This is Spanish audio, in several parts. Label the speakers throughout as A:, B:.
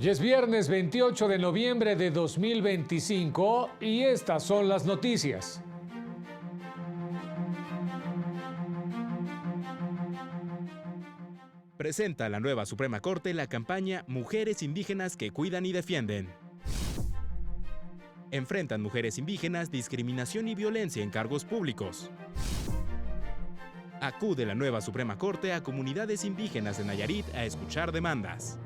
A: Hoy es viernes 28 de noviembre de 2025 y estas son las noticias.
B: Presenta la nueva Suprema Corte la campaña Mujeres Indígenas que Cuidan y Defienden. Enfrentan mujeres indígenas discriminación y violencia en cargos públicos. Acude la nueva Suprema Corte a comunidades indígenas de Nayarit a escuchar demandas.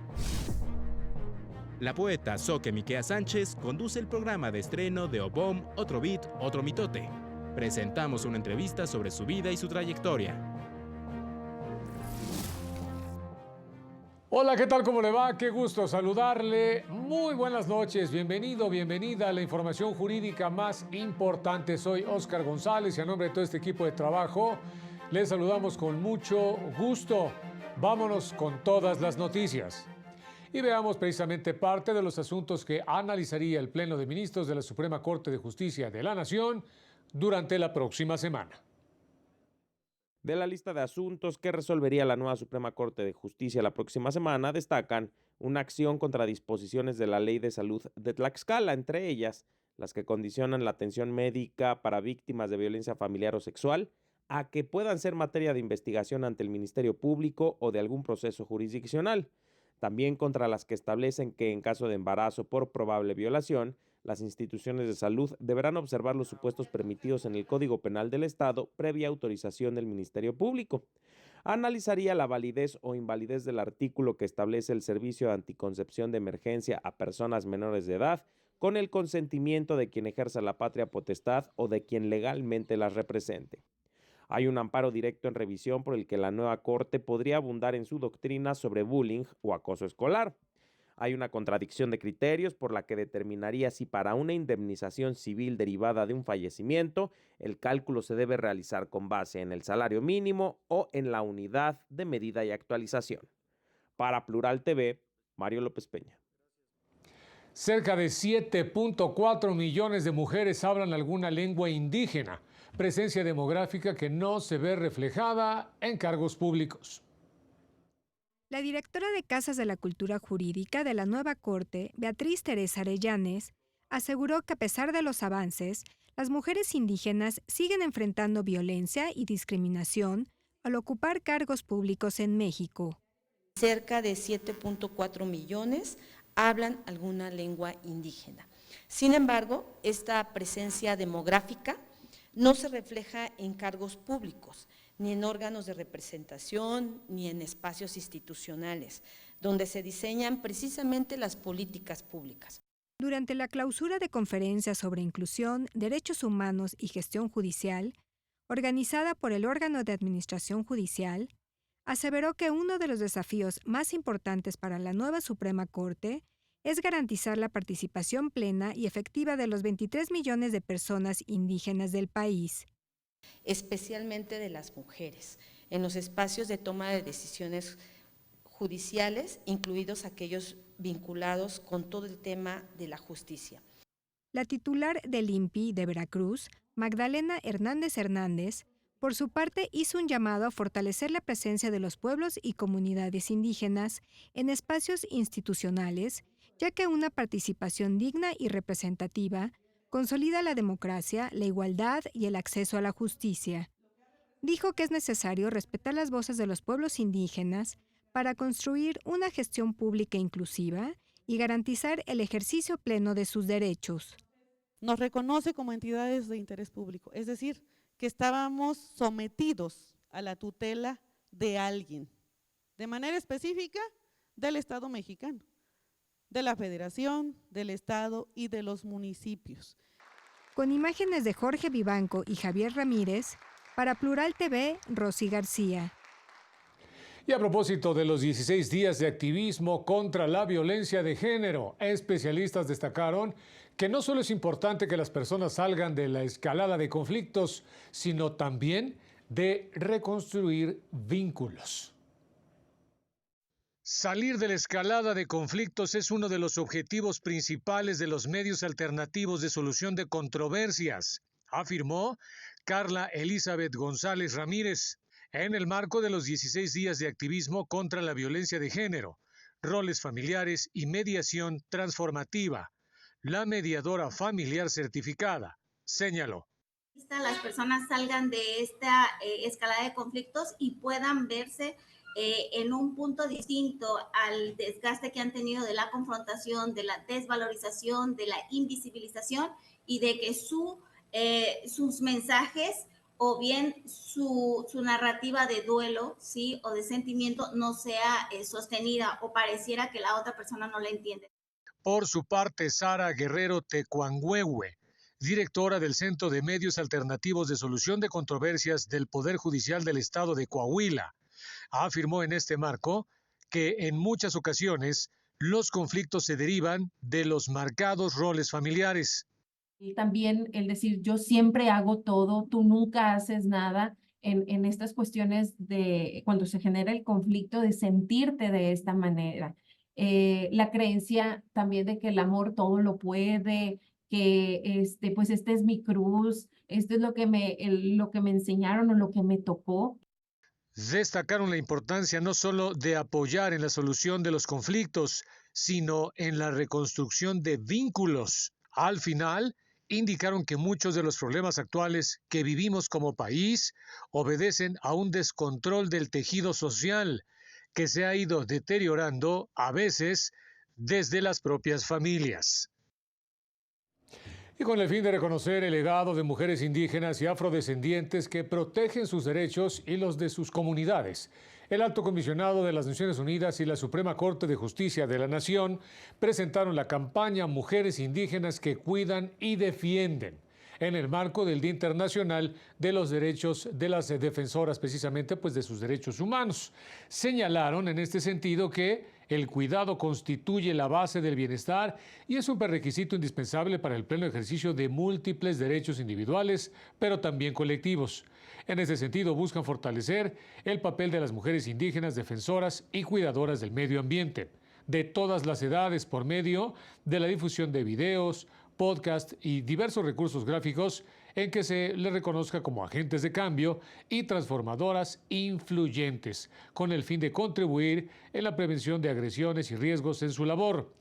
B: La poeta Zoque Miquea Sánchez conduce el programa de estreno de Obom, Otro Beat, Otro Mitote. Presentamos una entrevista sobre su vida y su trayectoria.
A: Hola, ¿qué tal? ¿Cómo le va? Qué gusto saludarle. Muy buenas noches. Bienvenido, bienvenida a la información jurídica más importante. Soy Óscar González y a nombre de todo este equipo de trabajo les saludamos con mucho gusto. Vámonos con todas las noticias. Y veamos precisamente parte de los asuntos que analizaría el Pleno de Ministros de la Suprema Corte de Justicia de la Nación durante la próxima semana.
C: De la lista de asuntos que resolvería la nueva Suprema Corte de Justicia la próxima semana, destacan una acción contra disposiciones de la Ley de Salud de Tlaxcala, entre ellas las que condicionan la atención médica para víctimas de violencia familiar o sexual a que puedan ser materia de investigación ante el Ministerio Público o de algún proceso jurisdiccional. También contra las que establecen que en caso de embarazo por probable violación, las instituciones de salud deberán observar los supuestos permitidos en el Código Penal del Estado previa autorización del Ministerio Público. Analizaría la validez o invalidez del artículo que establece el servicio de anticoncepción de emergencia a personas menores de edad con el consentimiento de quien ejerza la patria potestad o de quien legalmente las represente. Hay un amparo directo en revisión por el que la nueva Corte podría abundar en su doctrina sobre bullying o acoso escolar. Hay una contradicción de criterios por la que determinaría si para una indemnización civil derivada de un fallecimiento, el cálculo se debe realizar con base en el salario mínimo o en la unidad de medida y actualización. Para Plural TV, Mario López Peña.
A: Cerca de 7.4 millones de mujeres hablan alguna lengua indígena, presencia demográfica que no se ve reflejada en cargos públicos.
D: La directora de Casas de la Cultura Jurídica de la nueva Corte, Beatriz Teresa Arellanes, aseguró que a pesar de los avances, las mujeres indígenas siguen enfrentando violencia y discriminación al ocupar cargos públicos en México.
E: Cerca de 7.4 millones hablan alguna lengua indígena. Sin embargo, esta presencia demográfica no se refleja en cargos públicos, ni en órganos de representación, ni en espacios institucionales, donde se diseñan precisamente las políticas públicas.
D: Durante la clausura de conferencias sobre inclusión, derechos humanos y gestión judicial, organizada por el órgano de administración judicial, aseveró que uno de los desafíos más importantes para la nueva Suprema Corte es garantizar la participación plena y efectiva de los 23 millones de personas indígenas del país.
E: Especialmente de las mujeres, en los espacios de toma de decisiones judiciales, incluidos aquellos vinculados con todo el tema de la justicia.
D: La titular del INPI de Veracruz, Magdalena Hernández Hernández, por su parte hizo un llamado a fortalecer la presencia de los pueblos y comunidades indígenas en espacios institucionales, ya que una participación digna y representativa consolida la democracia, la igualdad y el acceso a la justicia. Dijo que es necesario respetar las voces de los pueblos indígenas para construir una gestión pública inclusiva y garantizar el ejercicio pleno de sus derechos.
F: Nos reconoce como entidades de interés público, es decir, que estábamos sometidos a la tutela de alguien, de manera específica del Estado mexicano, de la Federación, del Estado y de los municipios.
D: Con imágenes de Jorge Vivanco y Javier Ramírez, para Plural TV, Rosy García.
A: Y a propósito de los 16 días de activismo contra la violencia de género, especialistas destacaron que no solo es importante que las personas salgan de la escalada de conflictos, sino también de reconstruir vínculos. Salir de la escalada de conflictos es uno de los objetivos principales de los medios alternativos de solución de controversias, afirmó Carla Elizabeth González Ramírez, en el marco de los 16 días de activismo contra la violencia de género. roles familiares y mediación transformativa. La mediadora familiar certificada señaló.
G: Las personas salgan de esta escalada de conflictos y puedan verse en un punto distinto al desgaste que han tenido de la confrontación, de la desvalorización, de la invisibilización y de que sus mensajes o bien su narrativa de duelo, ¿sí? O de sentimiento no sea sostenida o pareciera que la otra persona no la entiende.
A: Por su parte, Sara Guerrero Tecuanhuehue, directora del Centro de Medios Alternativos de Solución de Controversias del Poder Judicial del Estado de Coahuila, afirmó en este marco que en muchas ocasiones los conflictos se derivan de los marcados roles familiares.
H: Y también el decir yo siempre hago todo, tú nunca haces nada, en estas cuestiones de cuando se genera el conflicto de sentirte de esta manera. La creencia también de que el amor todo lo puede, que pues esta es mi cruz, esto es lo que me enseñaron o lo que me tocó.
A: Destacaron la importancia no solo de apoyar en la solución de los conflictos, sino en la reconstrucción de vínculos. Al final, indicaron que muchos de los problemas actuales que vivimos como país obedecen a un descontrol del tejido social que se ha ido deteriorando a veces desde las propias familias. Y con el fin de reconocer el legado de mujeres indígenas y afrodescendientes que protegen sus derechos y los de sus comunidades, el Alto Comisionado de las Naciones Unidas y la Suprema Corte de Justicia de la Nación presentaron la campaña Mujeres Indígenas que Cuidan y Defienden, en el marco del Día Internacional de los Derechos de las Defensoras, precisamente pues de sus derechos humanos. Señalaron en este sentido que el cuidado constituye la base del bienestar y es un prerequisito indispensable para el pleno ejercicio de múltiples derechos individuales, pero también colectivos. En ese sentido, buscan fortalecer el papel de las mujeres indígenas defensoras y cuidadoras del medio ambiente, de todas las edades, por medio de la difusión de videos, podcasts y diversos recursos gráficos en que se les reconozca como agentes de cambio y transformadoras influyentes, con el fin de contribuir en la prevención de agresiones y riesgos en su labor.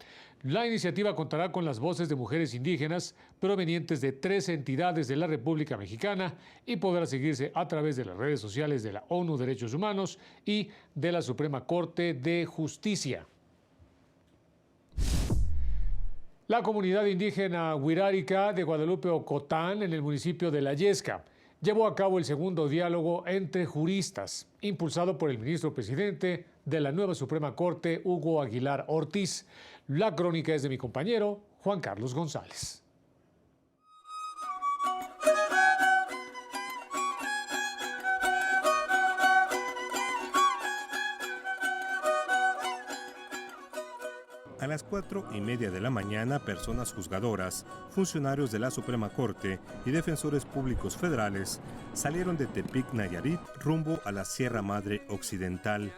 A: La iniciativa contará con las voces de mujeres indígenas provenientes de 3 entidades de la República Mexicana y podrá seguirse a través de las redes sociales de la ONU Derechos Humanos y de la Suprema Corte de Justicia. La comunidad indígena Wixárika de Guadalupe Ocotán, en el municipio de La Yesca, llevó a cabo el segundo diálogo entre juristas, impulsado por el ministro presidente de la nueva Suprema Corte, Hugo Aguilar Ortiz. La crónica es de mi compañero Juan Carlos González.
I: A las 4:30 de la mañana, personas juzgadoras, funcionarios de la Suprema Corte y defensores públicos federales salieron de Tepic, Nayarit, rumbo a la Sierra Madre Occidental.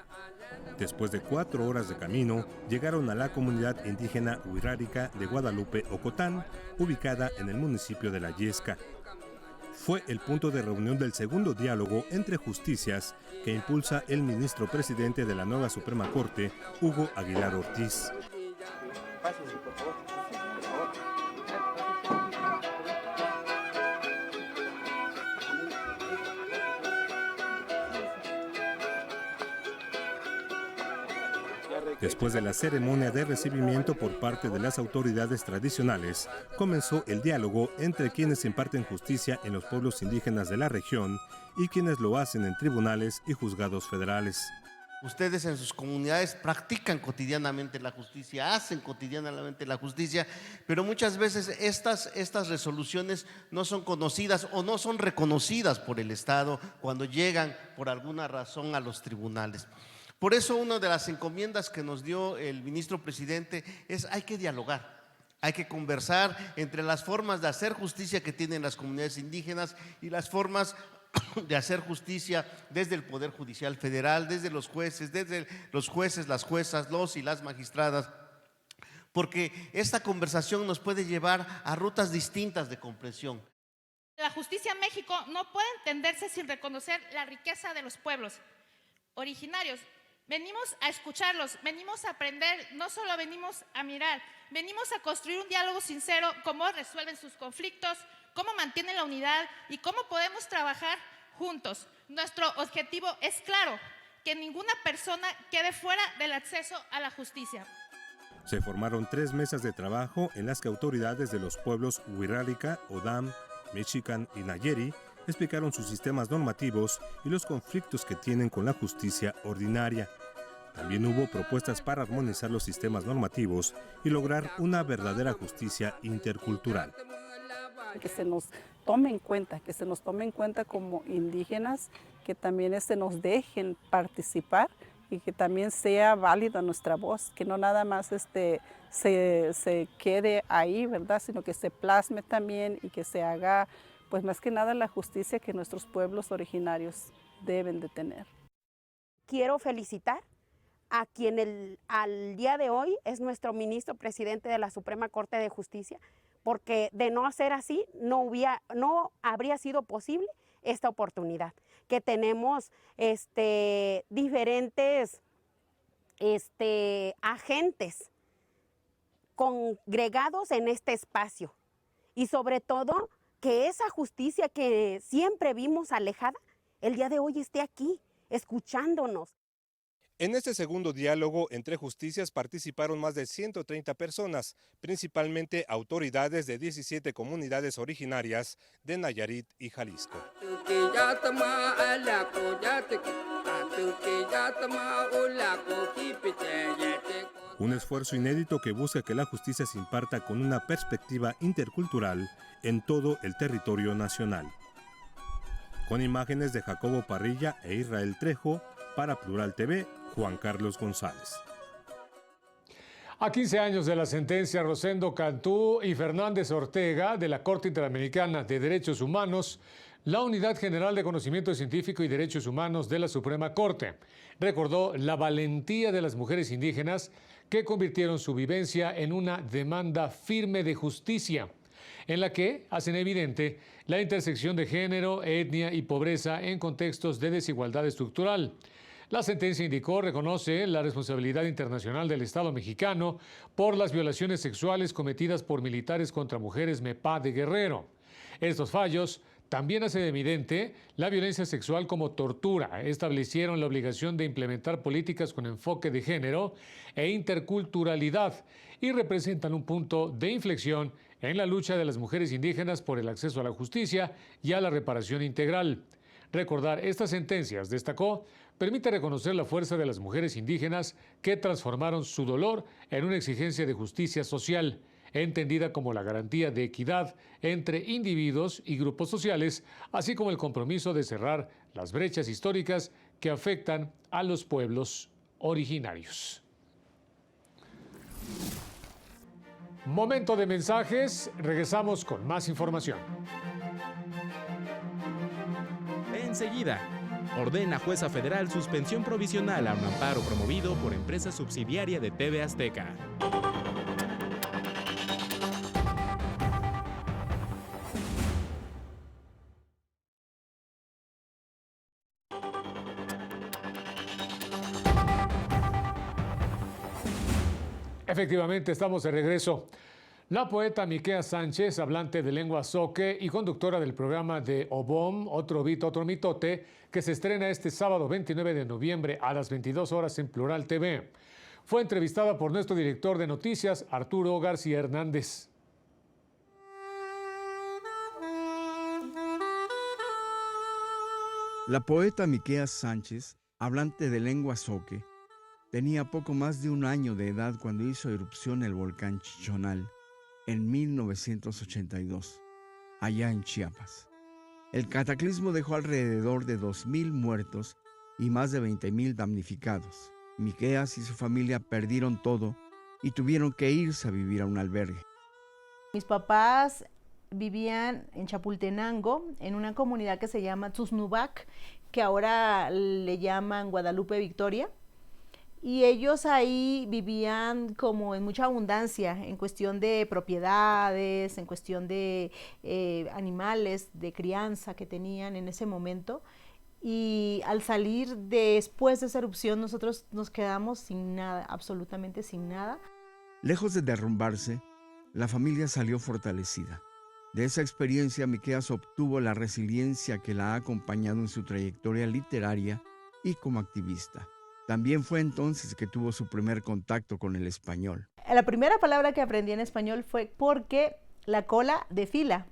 I: Después de 4 horas de camino, llegaron a la comunidad indígena Wixárika de Guadalupe Ocotán, ubicada en el municipio de La Yesca. Fue el punto de reunión del segundo diálogo entre justicias que impulsa el ministro presidente de la nueva Suprema Corte, Hugo Aguilar Ortiz. Después de la ceremonia de recibimiento por parte de las autoridades tradicionales, comenzó el diálogo entre quienes imparten justicia en los pueblos indígenas de la región y quienes lo hacen en tribunales y juzgados federales.
J: Ustedes en sus comunidades practican cotidianamente la justicia, hacen cotidianamente la justicia, pero muchas veces estas resoluciones no son conocidas o no son reconocidas por el Estado cuando llegan por alguna razón a los tribunales. Por eso una de las encomiendas que nos dio el ministro presidente es hay que dialogar, hay que conversar entre las formas de hacer justicia que tienen las comunidades indígenas y las formas de hacer justicia desde el Poder Judicial Federal, desde los jueces, las juezas, los y las magistradas, porque esta conversación nos puede llevar a rutas distintas de comprensión.
K: La justicia en México no puede entenderse sin reconocer la riqueza de los pueblos originarios. Venimos a escucharlos, venimos a aprender, no solo venimos a mirar, venimos a construir un diálogo sincero, cómo resuelven sus conflictos, cómo mantienen la unidad y cómo podemos trabajar juntos. Nuestro objetivo es claro, que ninguna persona quede fuera del acceso a la justicia.
I: Se formaron 3 mesas de trabajo en las que autoridades de los pueblos Huirrárica, Odam, Mexican y Nayeri explicaron sus sistemas normativos y los conflictos que tienen con la justicia ordinaria. También hubo propuestas para armonizar los sistemas normativos y lograr una verdadera justicia intercultural.
L: Que se nos tome en cuenta, como indígenas, que también nos dejen participar y que también sea válida nuestra voz, que no nada más se quede ahí, ¿verdad? Sino que se plasme también y que se haga, pues más que nada, la justicia que nuestros pueblos originarios deben de tener.
M: Quiero felicitar a quien al día de hoy es nuestro ministro presidente de la Suprema Corte de Justicia, porque de no ser así no habría sido posible esta oportunidad, que tenemos diferentes agentes congregados en este espacio y sobre todo que esa justicia que siempre vimos alejada, el día de hoy esté aquí, escuchándonos.
I: En este segundo diálogo entre justicias participaron más de 130 personas, principalmente autoridades de 17 comunidades originarias de Nayarit y Jalisco. Un esfuerzo inédito que busca que la justicia se imparta con una perspectiva intercultural en todo el territorio nacional. Con imágenes de Jacobo Parrilla e Israel Trejo, para Plural TV, Juan Carlos González.
A: A 15 años de la sentencia, Rosendo Cantú y Fernández Ortega de la Corte Interamericana de Derechos Humanos, la Unidad General de Conocimiento Científico y Derechos Humanos de la Suprema Corte recordó la valentía de las mujeres indígenas que convirtieron su vivencia en una demanda firme de justicia, en la que hacen evidente la intersección de género, etnia y pobreza en contextos de desigualdad estructural. La sentencia reconoce la responsabilidad internacional del Estado mexicano por las violaciones sexuales cometidas por militares contra mujeres MEPA de Guerrero. Estos fallos también hacen evidente la violencia sexual como tortura. Establecieron la obligación de implementar políticas con enfoque de género e interculturalidad y representan un punto de inflexión en la lucha de las mujeres indígenas por el acceso a la justicia y a la reparación integral. Recordar estas sentencias, destacó, permite reconocer la fuerza de las mujeres indígenas que transformaron su dolor en una exigencia de justicia social, entendida como la garantía de equidad entre individuos y grupos sociales, así como el compromiso de cerrar las brechas históricas que afectan a los pueblos originarios. Momento de mensajes, regresamos con más información.
B: Enseguida, ordena jueza federal suspensión provisional a un amparo promovido por empresa subsidiaria de TV Azteca.
A: Efectivamente, estamos de regreso. La poeta Miquea Sánchez, hablante de lengua zoque y conductora del programa de OBOM, Otro Beat, Otro Mitote, que se estrena este sábado 29 de noviembre a las 22 horas en Plural TV, fue entrevistada por nuestro director de noticias, Arturo García Hernández.
N: La poeta Miquea Sánchez, hablante de lengua zoque, tenía poco más de un año de edad cuando hizo erupción el volcán Chichonal en 1982, allá en Chiapas. El cataclismo dejó alrededor de 2,000 muertos y más de 20,000 damnificados. Miqueas y su familia perdieron todo y tuvieron que irse a vivir a un albergue.
O: Mis papás vivían en Chapultenango, en una comunidad que se llama Tzuznubac, que ahora le llaman Guadalupe Victoria. Y ellos ahí vivían como en mucha abundancia, en cuestión de propiedades, en cuestión de animales de crianza que tenían en ese momento. y al salir después de esa erupción nosotros nos quedamos sin nada, absolutamente sin nada.
N: Lejos de derrumbarse, la familia salió fortalecida. De esa experiencia, Miqueas obtuvo la resiliencia que la ha acompañado en su trayectoria literaria y como activista. También fue entonces que tuvo su primer contacto con el español.
O: La primera palabra que aprendí en español fue porque la cola de fila.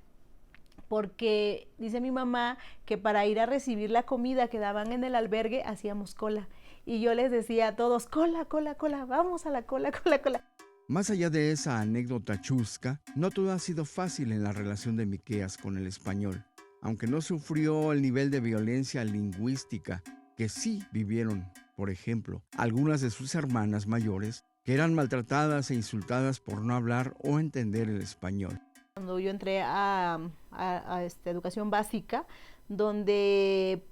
O: Porque dice mi mamá que para ir a recibir la comida que daban en el albergue hacíamos cola. Y yo les decía a todos, cola, cola, cola, vamos a la cola, cola, cola.
N: Más allá de esa anécdota chusca, no todo ha sido fácil en la relación de Miqueas con el español. Aunque no sufrió el nivel de violencia lingüística que sí vivieron, por ejemplo, algunas de sus hermanas mayores, que eran maltratadas e insultadas por no hablar o entender el español.
O: Cuando yo entré a educación básica, donde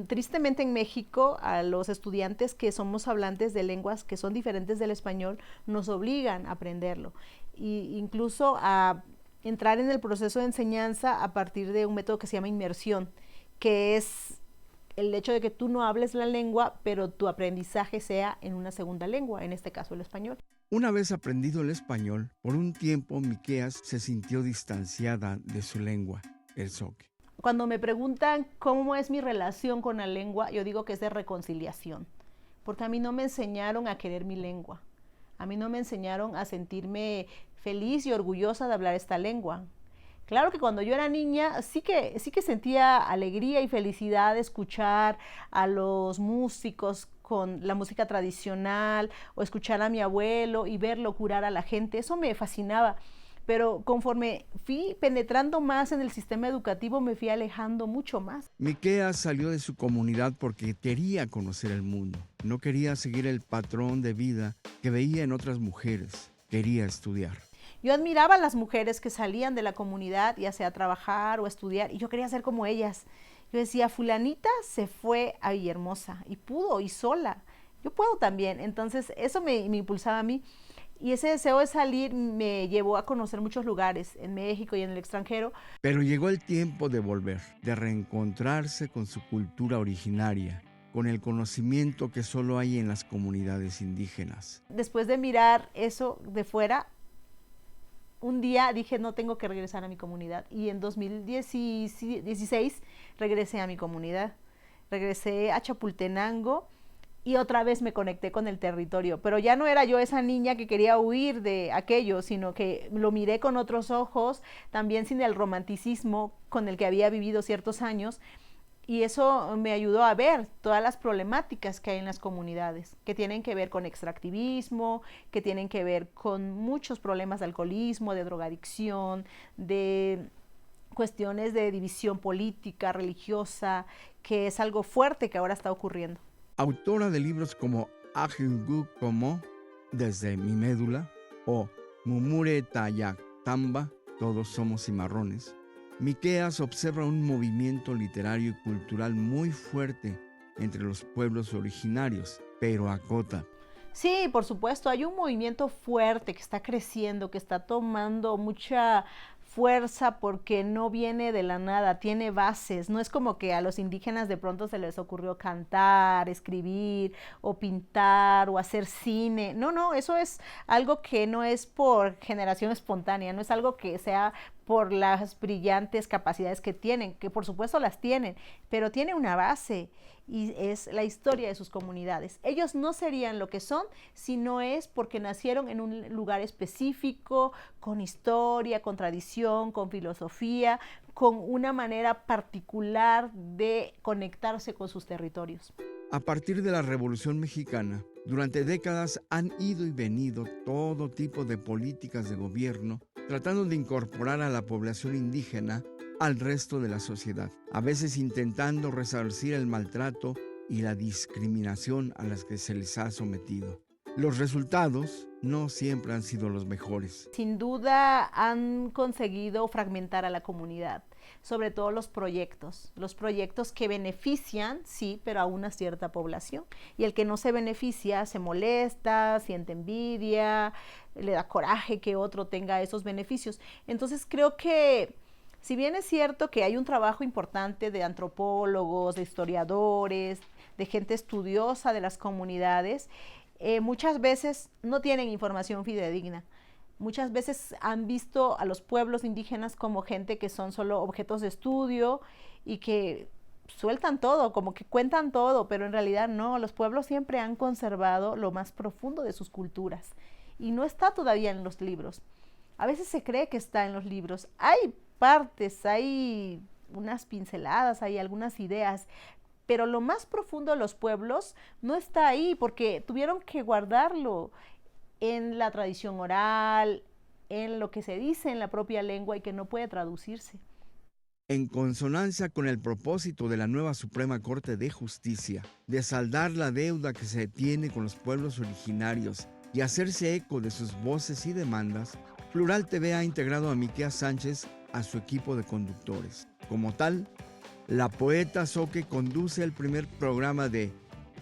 O: tristemente en México a los estudiantes que somos hablantes de lenguas que son diferentes del español nos obligan a aprenderlo e incluso a entrar en el proceso de enseñanza a partir de un método que se llama inmersión, que es el hecho de que tú no hables la lengua, pero tu aprendizaje sea en una segunda lengua, en este caso el español.
N: Una vez aprendido el español, por un tiempo Miqueas se sintió distanciada de su lengua, el zoque.
O: Cuando me preguntan cómo es mi relación con la lengua, yo digo que es de reconciliación, porque a mí no me enseñaron a querer mi lengua, a mí no me enseñaron a sentirme feliz y orgullosa de hablar esta lengua. Claro que cuando yo era niña sí que sentía alegría y felicidad de escuchar a los músicos con la música tradicional o escuchar a mi abuelo y verlo curar a la gente, eso me fascinaba. Pero conforme fui penetrando más en el sistema educativo, me fui alejando mucho más.
N: Miqueas salió de su comunidad porque quería conocer el mundo. No quería seguir el patrón de vida que veía en otras mujeres. Quería estudiar.
O: Yo admiraba a las mujeres que salían de la comunidad, ya sea a trabajar o a estudiar, y yo quería ser como ellas. Yo decía, fulanita se fue a Villahermosa y pudo, y sola. Yo puedo también. Entonces eso me impulsaba a mí. Y ese deseo de salir me llevó a conocer muchos lugares en México y en el extranjero.
N: Pero llegó el tiempo de volver, de reencontrarse con su cultura originaria, con el conocimiento que solo hay en las comunidades indígenas.
O: Después de mirar eso de fuera, un día dije, no, tengo que regresar a mi comunidad. Y en 2016 regresé a mi comunidad. Regresé a Chapultenango. Y otra vez me conecté con el territorio, pero ya no era yo esa niña que quería huir de aquello, sino que lo miré con otros ojos, también sin el romanticismo con el que había vivido ciertos años, y eso me ayudó a ver todas las problemáticas que hay en las comunidades, que tienen que ver con extractivismo, que tienen que ver con muchos problemas de alcoholismo, de drogadicción, de cuestiones de división política, religiosa, que es algo fuerte que ahora está ocurriendo.
N: Autora de libros como Ajingu Como, Desde mi médula, o Mumure Tayak Tamba, Todos somos cimarrones, Miqueas observa un movimiento literario y cultural muy fuerte entre los pueblos originarios, pero acota.
O: Sí, por supuesto, hay un movimiento fuerte que está creciendo, que está tomando mucha fuerza porque no viene de la nada, tiene bases. No es como que a los indígenas de pronto se les ocurrió cantar, escribir o pintar o hacer cine. No, eso es algo que no es por generación espontánea, no es algo que sea por las brillantes capacidades que tienen, que por supuesto las tienen, pero tiene una base y es la historia de sus comunidades. Ellos no serían lo que son si no es porque nacieron en un lugar específico, con historia, con tradición, con filosofía, con una manera particular de conectarse con sus territorios.
N: A partir de la Revolución Mexicana, durante décadas han ido y venido todo tipo de políticas de gobierno tratando de incorporar a la población indígena al resto de la sociedad, a veces intentando resarcir el maltrato y la discriminación a las que se les ha sometido. Los resultados no siempre han sido los mejores.
O: Sin duda han conseguido fragmentar a la comunidad, sobre todo los proyectos que benefician, sí, pero a una cierta población. Y el que no se beneficia se molesta, siente envidia, le da coraje que otro tenga esos beneficios. Entonces creo que Si bien es cierto que hay un trabajo importante de antropólogos, de historiadores, de gente estudiosa de las comunidades, muchas veces no tienen información fidedigna. Muchas veces han visto a los pueblos indígenas como gente que son solo objetos de estudio y que sueltan todo, como que cuentan todo, pero en realidad no, los pueblos siempre han conservado lo más profundo de sus culturas y no está todavía en los libros. A veces se cree que está en los libros. Hay partes, hay unas pinceladas, hay algunas ideas, pero lo más profundo de los pueblos no está ahí porque tuvieron que guardarlo en la tradición oral, en lo que se dice en la propia lengua y que no puede traducirse.
N: En consonancia con el propósito de la nueva Suprema Corte de Justicia de saldar la deuda que se tiene con los pueblos originarios y hacerse eco de sus voces y demandas, Plural TV ha integrado a Miquea Sánchez a su equipo de conductores. Como tal, la poeta Zoque conduce el primer programa de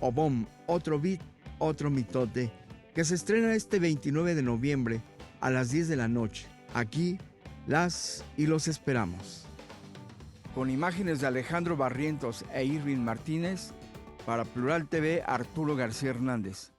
N: Obom, otro beat, otro mitote, que se estrena este 29 de noviembre a las 10 de la noche. Aquí las y los esperamos. Con imágenes de Alejandro Barrientos e Irving Martínez, para Plural TV, Arturo García Hernández.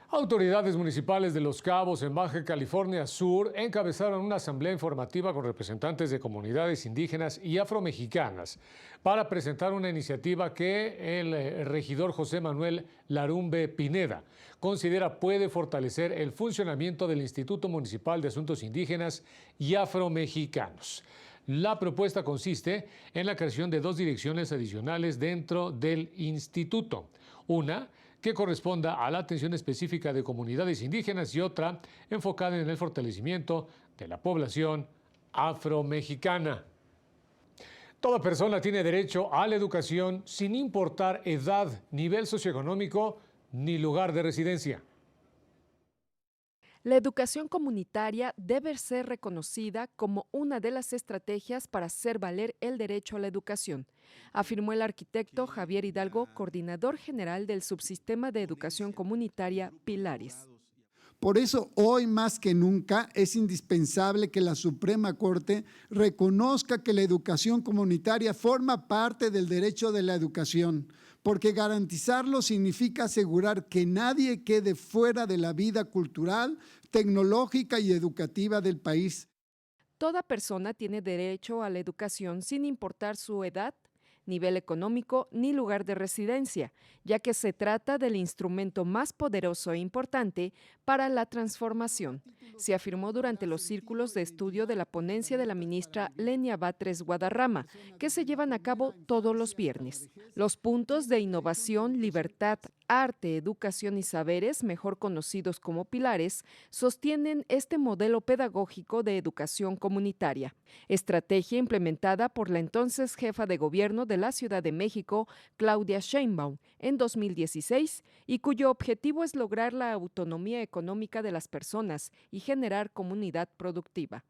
A: Autoridades municipales de Los Cabos, en Baja California Sur, encabezaron una asamblea informativa con representantes de comunidades indígenas y afromexicanas para presentar una iniciativa que el regidor José Manuel Larumbe Pineda considera puede fortalecer el funcionamiento del Instituto Municipal de Asuntos Indígenas y Afromexicanos. La propuesta consiste en la creación de 2 direcciones adicionales dentro del instituto. Una que corresponda a la atención específica de comunidades indígenas y otra enfocada en el fortalecimiento de la población afromexicana. Toda persona tiene derecho a la educación sin importar edad, nivel socioeconómico ni lugar de residencia.
P: La educación comunitaria debe ser reconocida como una de las estrategias para hacer valer el derecho a la educación, afirmó el arquitecto Javier Hidalgo, coordinador general del Subsistema de Educación Comunitaria Pilares.
Q: Por eso, hoy más que nunca es indispensable que la Suprema Corte reconozca que la educación comunitaria forma parte del derecho de la educación, porque garantizarlo significa asegurar que nadie quede fuera de la vida cultural, tecnológica y educativa del país.
P: Toda persona tiene derecho a la educación sin importar su edad, nivel económico ni lugar de residencia, ya que se trata del instrumento más poderoso e importante para la transformación, se afirmó durante los círculos de estudio de la ponencia de la ministra Lenia Batres Guadarrama, que se llevan a cabo todos los viernes. Los puntos de innovación, libertad, arte, educación y saberes, mejor conocidos como pilares, sostienen este modelo pedagógico de educación comunitaria, estrategia implementada por la entonces jefa de gobierno de la Ciudad de México, Claudia Sheinbaum, en 2016, y cuyo objetivo es lograr la autonomía económica de las personas y generar comunidad productiva.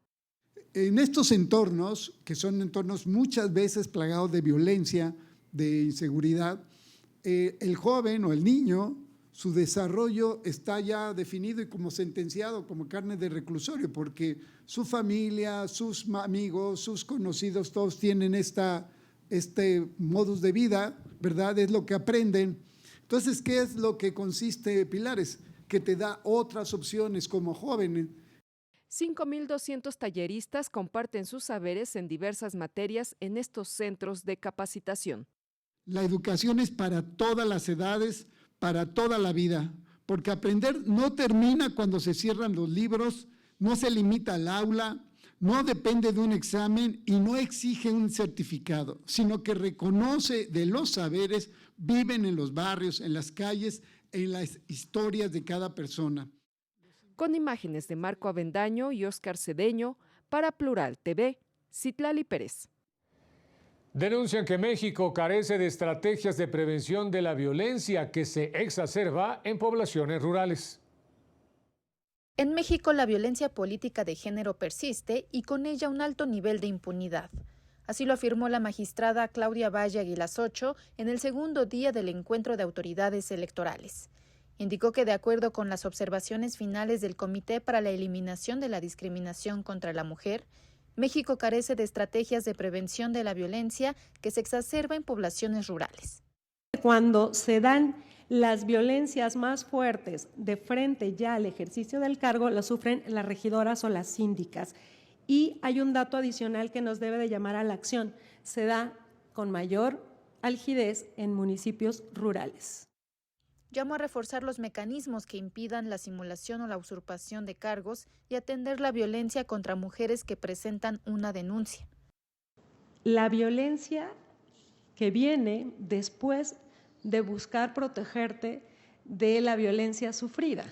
Q: En estos entornos, que son entornos muchas veces plagados de violencia, de inseguridad, el joven o el niño, su desarrollo está ya definido y como sentenciado, como carne de reclusorio, porque su familia, sus amigos, sus conocidos, todos tienen este modus de vida, ¿verdad? Es lo que aprenden. Entonces, ¿qué es lo que consiste Pilares? Que te da otras opciones como joven.
P: 5,200 talleristas comparten sus saberes en diversas materias en estos centros de capacitación.
Q: La educación es para todas las edades, para toda la vida, porque aprender no termina cuando se cierran los libros, no se limita al aula, no depende de un examen y no exige un certificado, sino que reconoce de los saberes, viven en los barrios, en las calles, en las historias de cada persona.
P: Con imágenes de Marco Avendaño y Óscar Cedeño, para Plural TV, Citlali Pérez.
A: Denuncian que México carece de estrategias de prevención de la violencia que se exacerba en poblaciones rurales.
R: En México, la violencia política de género persiste y con ella un alto nivel de impunidad. Así lo afirmó la magistrada Claudia Valle Aguilas Ocho en el segundo día del encuentro de autoridades electorales. Indicó que de acuerdo con las observaciones finales del Comité para la Eliminación de la Discriminación contra la Mujer, México carece de estrategias de prevención de la violencia que se exacerba en poblaciones rurales.
S: Cuando se dan las violencias más fuertes de frente ya al ejercicio del cargo, las sufren las regidoras o las síndicas. Y hay un dato adicional que nos debe de llamar a la acción. Se da con mayor algidez en municipios rurales.
R: Llamó a reforzar los mecanismos que impidan la simulación o la usurpación de cargos y atender la violencia contra mujeres que presentan una denuncia.
S: La violencia que viene después de buscar protegerte de la violencia sufrida,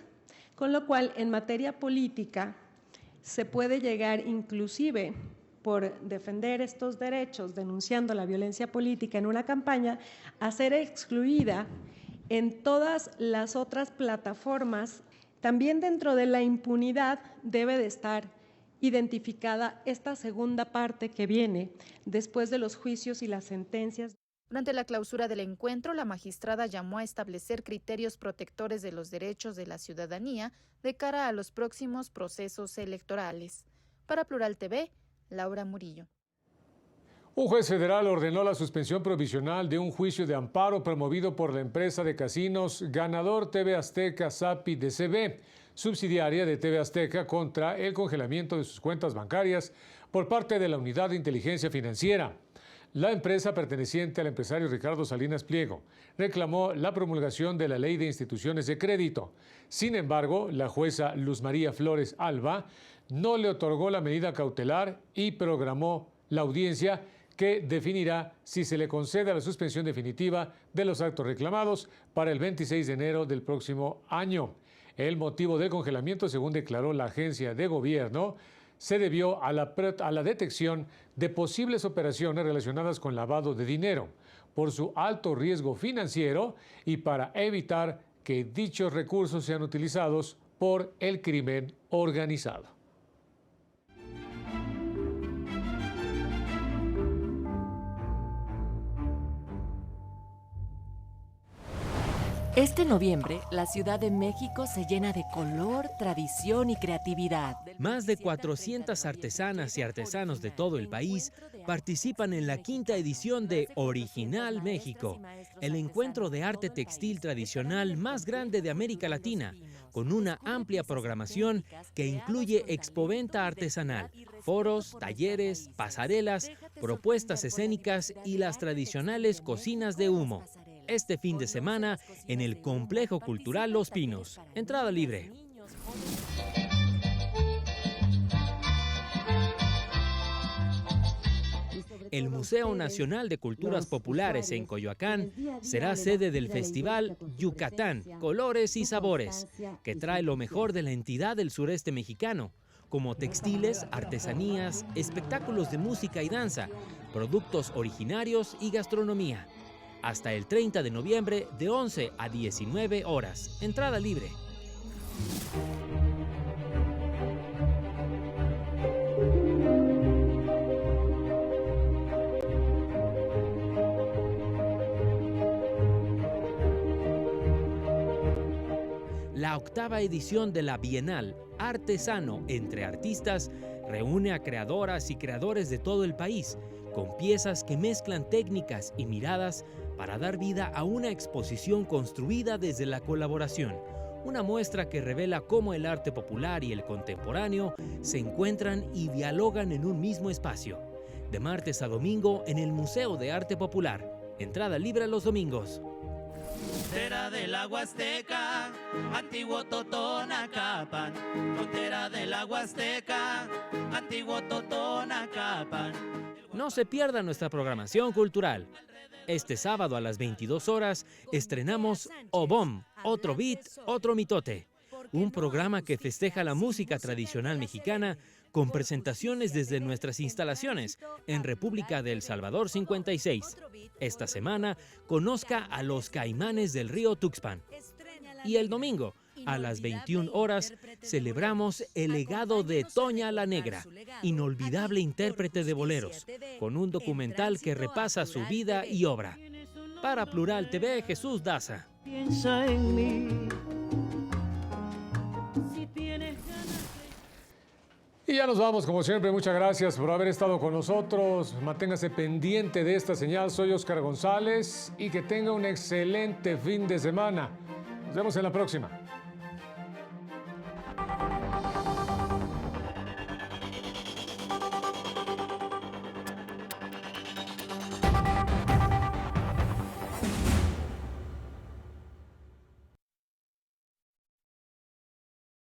S: con lo cual en materia política se puede llegar inclusive por defender estos derechos, denunciando la violencia política en una campaña, a ser excluida en todas las otras plataformas. También dentro de la impunidad debe de estar identificada esta segunda parte que viene después de los juicios y las sentencias.
R: Durante la clausura del encuentro, la magistrada llamó a establecer criterios protectores de los derechos de la ciudadanía de cara a los próximos procesos electorales. Para Plural TV, Laura Murillo.
A: Un juez federal ordenó la suspensión provisional de un juicio de amparo promovido por la empresa de casinos Ganador TV Azteca Sapi DCB, subsidiaria de TV Azteca, contra el congelamiento de sus cuentas bancarias por parte de la Unidad de Inteligencia Financiera. La empresa, perteneciente al empresario Ricardo Salinas Pliego, reclamó la promulgación de la Ley de Instituciones de Crédito. Sin embargo, la jueza Luz María Flores Alba no le otorgó la medida cautelar y programó la audiencia que definirá si se le concede la suspensión definitiva de los actos reclamados para el 26 de enero del próximo año. El motivo del congelamiento, según declaró la agencia de gobierno, se debió a la detección de posibles operaciones relacionadas con lavado de dinero por su alto riesgo financiero y para evitar que dichos recursos sean utilizados por el crimen organizado.
T: Este noviembre, la Ciudad de México se llena de color, tradición y creatividad.
U: Más de 400 artesanas y artesanos de todo el país participan en la 5ª edición de Original México, el encuentro de arte textil tradicional más grande de América Latina, con una amplia programación que incluye expoventa artesanal, foros, talleres, pasarelas, propuestas escénicas y las tradicionales cocinas de humo. Este fin de semana en el Complejo Cultural Los Pinos. Entrada libre. El Museo Nacional de Culturas Populares en Coyoacán será sede del festival Yucatán, Colores y Sabores, que trae lo mejor de la entidad del sureste mexicano, como textiles, artesanías, espectáculos de música y danza, productos originarios y gastronomía. Hasta el 30 de noviembre de 11 a 19 horas. Entrada libre. La 8ª edición de la Bienal Artesano entre Artistas reúne a creadoras y creadores de todo el país, con piezas que mezclan técnicas y miradas para dar vida a una exposición construida desde la colaboración, una muestra que revela cómo el arte popular y el contemporáneo se encuentran y dialogan en un mismo espacio. De martes a domingo en el Museo de Arte Popular. Entrada libre los domingos.
V: Frontera del agua azteca, antiguo Totonacapan. Frontera del agua azteca, antiguo Totonacapan.
U: No se pierda nuestra programación cultural. Este sábado a las 22 horas estrenamos OBOM, Otro Beat, Otro Mitote, un programa que festeja la música tradicional mexicana con presentaciones desde nuestras instalaciones en República de El Salvador 56. Esta semana conozca a los Caimanes del río Tuxpan. Y el domingo, a las 21 horas, celebramos el legado de Toña la Negra, inolvidable intérprete de boleros, con un documental que repasa su vida y obra. Para Plural TV, Jesús Daza.
V: Piensa en mí.
A: Y ya nos vamos, como siempre, muchas gracias por haber estado con nosotros. Manténgase pendiente de esta señal. Soy Óscar González y que tenga un excelente fin de semana. Nos vemos en la próxima.